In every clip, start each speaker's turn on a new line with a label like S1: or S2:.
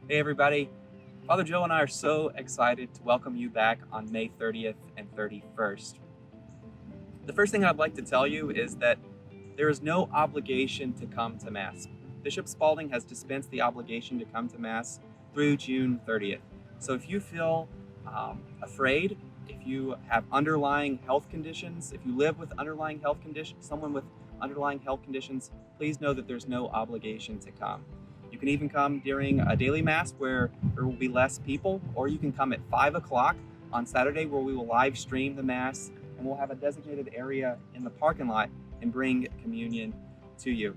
S1: Hey, everybody. Father Joe and I are so excited to welcome you back on May 30th and 31st. The first thing I'd like to tell you is that there is no obligation to come to Mass. Bishop Spalding has dispensed the obligation to come to Mass through June 30th. So if you feel afraid, if you have underlying health conditions, if you live with underlying health conditions, someone with underlying health conditions, please know that there's no obligation to come. You can even come during a daily Mass where there will be less people, or you can come at 5 o'clock on Saturday where we will live stream the Mass and we'll have a designated area in the parking lot and bring communion to you.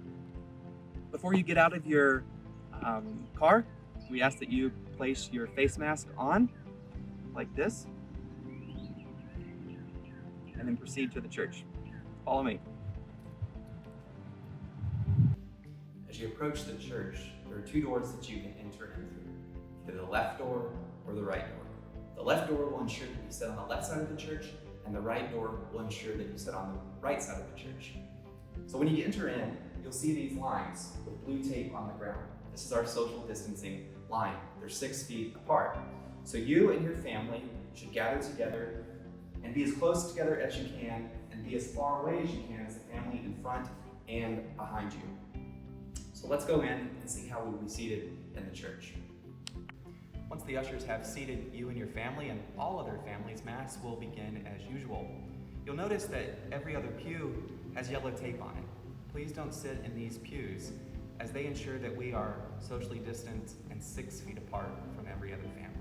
S1: Before you get out of your car, we ask that you place your face mask on like this and then proceed to the church. Follow me. As you approach the church, there are two doors that you can enter in through, either the left door or the right door. The left door will ensure that you sit on the left side of the church, and the right door will ensure that you sit on the right side of the church. So when you enter in, you'll see these lines with blue tape on the ground. This is our social distancing line. They're 6 feet apart. So you and your family should gather together and be as close together as you can and be as far away as you can as the family in front and behind you. So let's go in and see how we will be seated in the church. Once the ushers have seated you and your family and all other families, Mass will begin as usual. You'll notice that every other pew has yellow tape on it. Please don't sit in these pews, as they ensure that we are socially distant and 6 feet apart from every other family.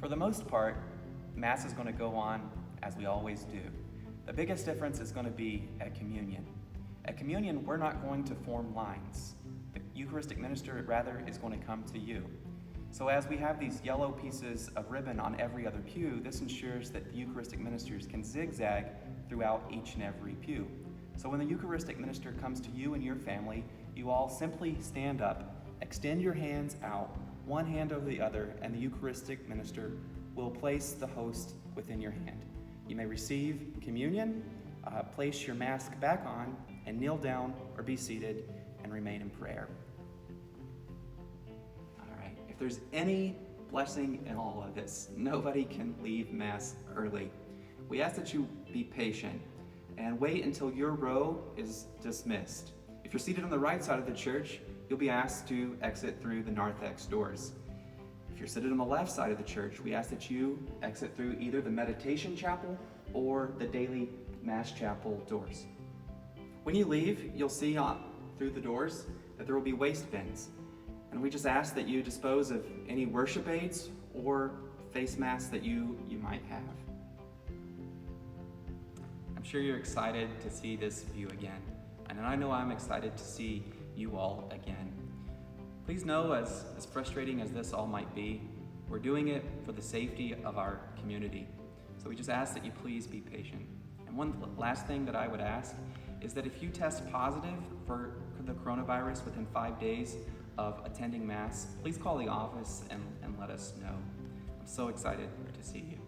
S1: For the most part, Mass is going to go on as we always do. The biggest difference is going to be at communion. At communion, we're not going to form lines. The Eucharistic minister, rather, is going to come to you. So as we have these yellow pieces of ribbon on every other pew, this ensures that the Eucharistic ministers can zigzag throughout each and every pew. So when the Eucharistic minister comes to you and your family, you all simply stand up, extend your hands out, one hand over the other, and the Eucharistic minister will place the host within your hand. You may receive communion, place your mask back on, and kneel down or be seated and remain in prayer. All right, if there's any blessing in all of this, nobody can leave Mass early. We ask that you be patient and wait until your row is dismissed. If you're seated on the right side of the church, you'll be asked to exit through the narthex doors. If you're seated on the left side of the church, we ask that you exit through either the meditation chapel or the daily Mass chapel doors. When you leave, you'll see through the doors that there will be waste bins. And we just ask that you dispose of any worship aids or face masks that you might have. I'm sure you're excited to see this view again. And I know I'm excited to see you all again. Please know, as frustrating as this all might be, we're doing it for the safety of our community. So we just ask that you please be patient. And one last thing that I would ask is that if you test positive for the coronavirus within 5 days of attending Mass, please call the office and let us know. I'm so excited to see you.